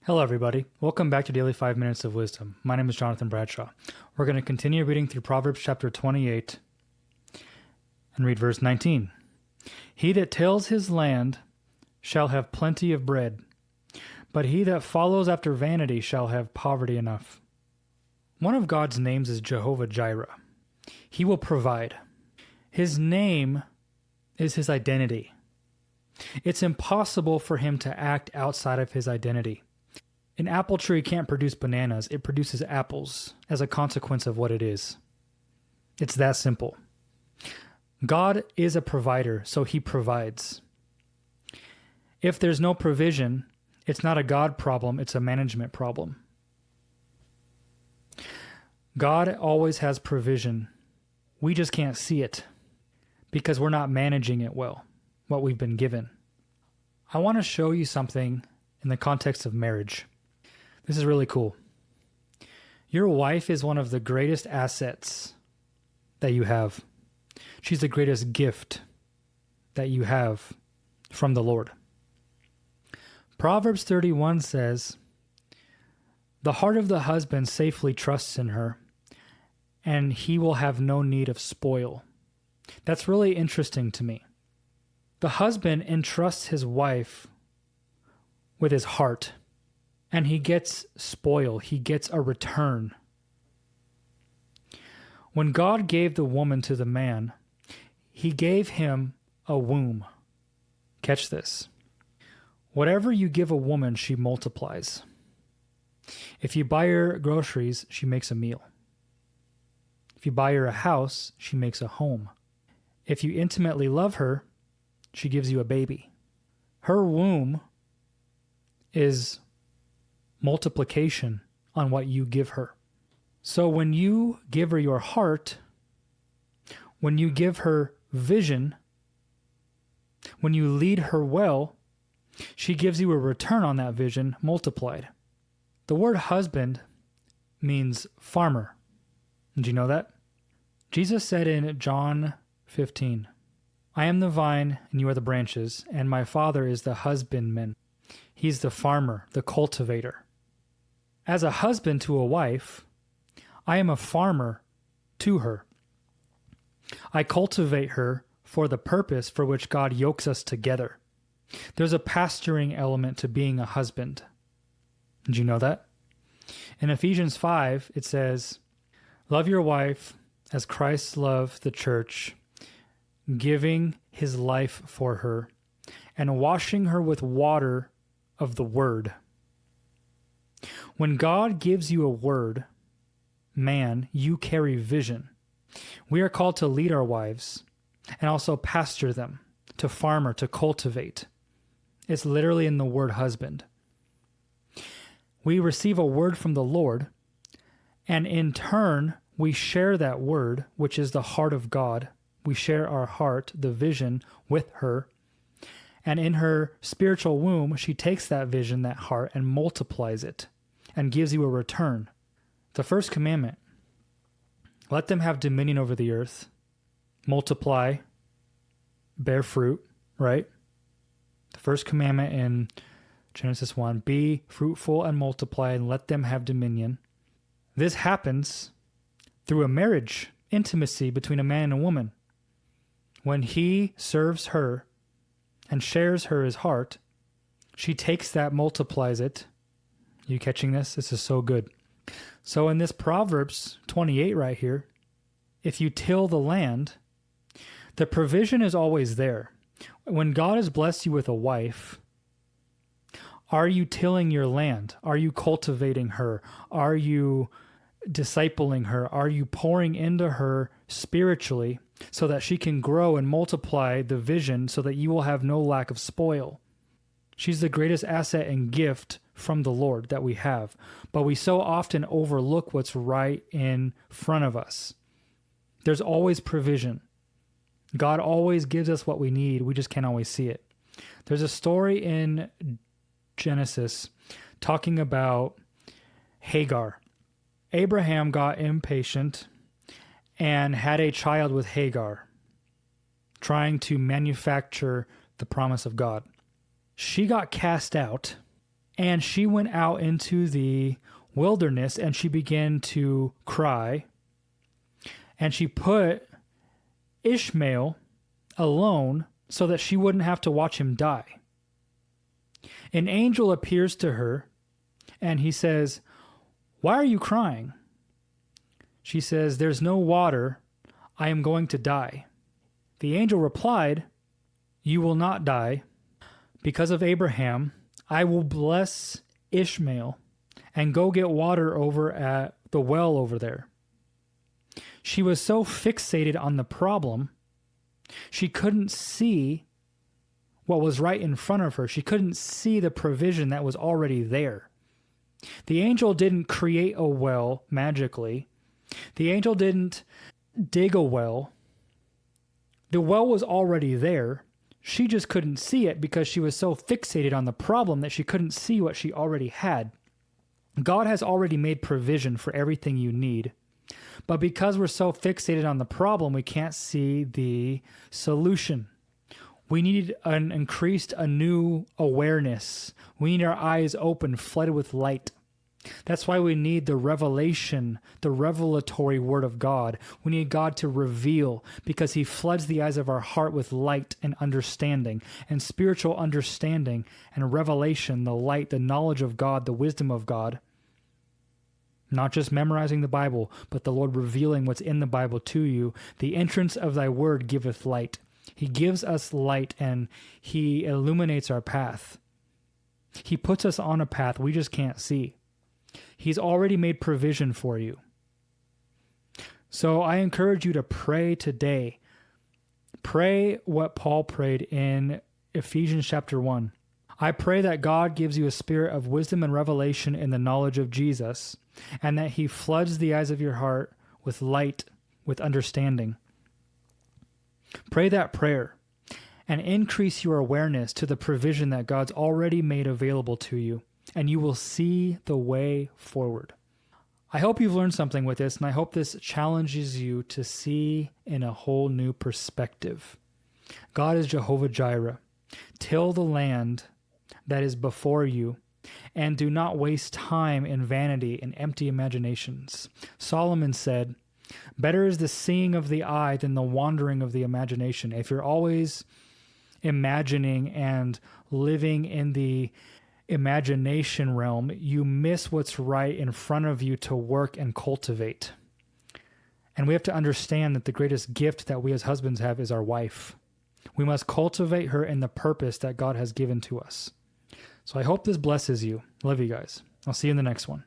Hello, everybody. Welcome back to Daily 5 Minutes of Wisdom. My name is Jonathan Bradshaw. We're going to continue reading through Proverbs chapter 28 and read verse 19. He that tills his land shall have plenty of bread, but he that follows after vanity shall have poverty enough. One of God's names is Jehovah Jireh. He will provide. His name is his identity. It's impossible for him to act outside of his identity. An apple tree can't produce bananas. It produces apples as a consequence of what it is. It's that simple. God is a provider, so he provides. If there's no provision, it's not a God problem, it's a management problem. God always has provision. We just can't see it because we're not managing it well, what we've been given. I want to show you something in the context of marriage. This is really cool. Your wife is one of the greatest assets that you have. She's the greatest gift that you have from the Lord. Proverbs 31 says, "The heart of the husband safely trusts in her, and he will have no need of spoil." That's really interesting to me. The husband entrusts his wife with his heart, and he gets spoil. He gets a return. When God gave the woman to the man, he gave him a womb. Catch this. Whatever you give a woman, she multiplies. If you buy her groceries, she makes a meal. If you buy her a house, she makes a home. If you intimately love her, she gives you a baby. Her womb is multiplication on what you give her. So when you give her your heart, when you give her vision, when you lead her well, she gives you a return on that vision multiplied. The word husband means farmer. Did you know that? Jesus said in John 15, "I am the vine and you are the branches, and my Father is the husbandman." He's the farmer, the cultivator. As a husband to a wife, I am a farmer to her. I cultivate her for the purpose for which God yokes us together. There's a pastoring element to being a husband. Did you know that? In Ephesians 5, it says, "Love your wife as Christ loved the church, giving his life for her, and washing her with water of the word." When God gives you a word, man, you carry vision. We are called to lead our wives and also pastor them, to farm or to cultivate. It's literally in the word husband. We receive a word from the Lord, and in turn, we share that word, which is the heart of God. We share our heart, the vision, with her. And in her spiritual womb, she takes that vision, that heart, and multiplies it and gives you a return. The first commandment, let them have dominion over the earth, multiply, bear fruit, right? The first commandment in Genesis 1, be fruitful and multiply and let them have dominion. This happens through a marriage, intimacy between a man and a woman. When he serves her and shares her his heart, she takes that, multiplies it. You catching this? This is so good. So in this Proverbs 28 right here, if you till the land, the provision is always there. When God has blessed you with a wife, are you tilling your land? Are you cultivating her? Are you discipling her? Are you pouring into her spiritually so that she can grow and multiply the vision so that you will have no lack of spoil? She's the greatest asset and gift from the Lord that we have, but we so often overlook what's right in front of us. There's always provision. God always gives us what we need. We just can't always see it. There's a story in Genesis talking about Hagar. Abraham got impatient and had a child with Hagar, trying to manufacture the promise of God. She got cast out And she went out into the wilderness and she began to cry. And she put Ishmael alone so that she wouldn't have to watch him die. An angel appears to her and he says, "Why are you crying?" She says, "There's no water. I am going to die." The angel replied, "You will not die. Because of Abraham, I will bless Ishmael and go get water over at the well over there." She was so fixated on the problem, she couldn't see what was right in front of her. She couldn't see the provision that was already there. The angel didn't create a well magically. The angel didn't dig a well. The well was already there. She just couldn't see it because she was so fixated on the problem that she couldn't see what she already had. God has already made provision for everything you need. But because we're so fixated on the problem, we can't see the solution. We need a new awareness. We need our eyes open, flooded with light. That's why we need the revelation, the revelatory word of God. We need God to reveal, because he floods the eyes of our heart with light and understanding, and spiritual understanding and revelation, the light, the knowledge of God, the wisdom of God. Not just memorizing the Bible, but the Lord revealing what's in the Bible to you. The entrance of thy word giveth light. He gives us light and he illuminates our path. He puts us on a path we just can't see. He's already made provision for you. So I encourage you to pray today. Pray what Paul prayed in Ephesians chapter 1. I pray that God gives you a spirit of wisdom and revelation in the knowledge of Jesus, and that he floods the eyes of your heart with light, with understanding. Pray that prayer and increase your awareness to the provision that God's already made available to you, and you will see the way forward. I hope you've learned something with this, and I hope this challenges you to see in a whole new perspective. God is Jehovah Jireh. Till the land that is before you, and do not waste time in vanity and empty imaginations. Solomon said, "Better is the seeing of the eye than the wandering of the imagination." If you're always imagining and living in the imagination realm, you miss what's right in front of you to work and cultivate. And we have to understand that the greatest gift that we as husbands have is our wife. We must cultivate her in the purpose that God has given to us. So I hope this blesses you. Love you guys. I'll see you in the next one.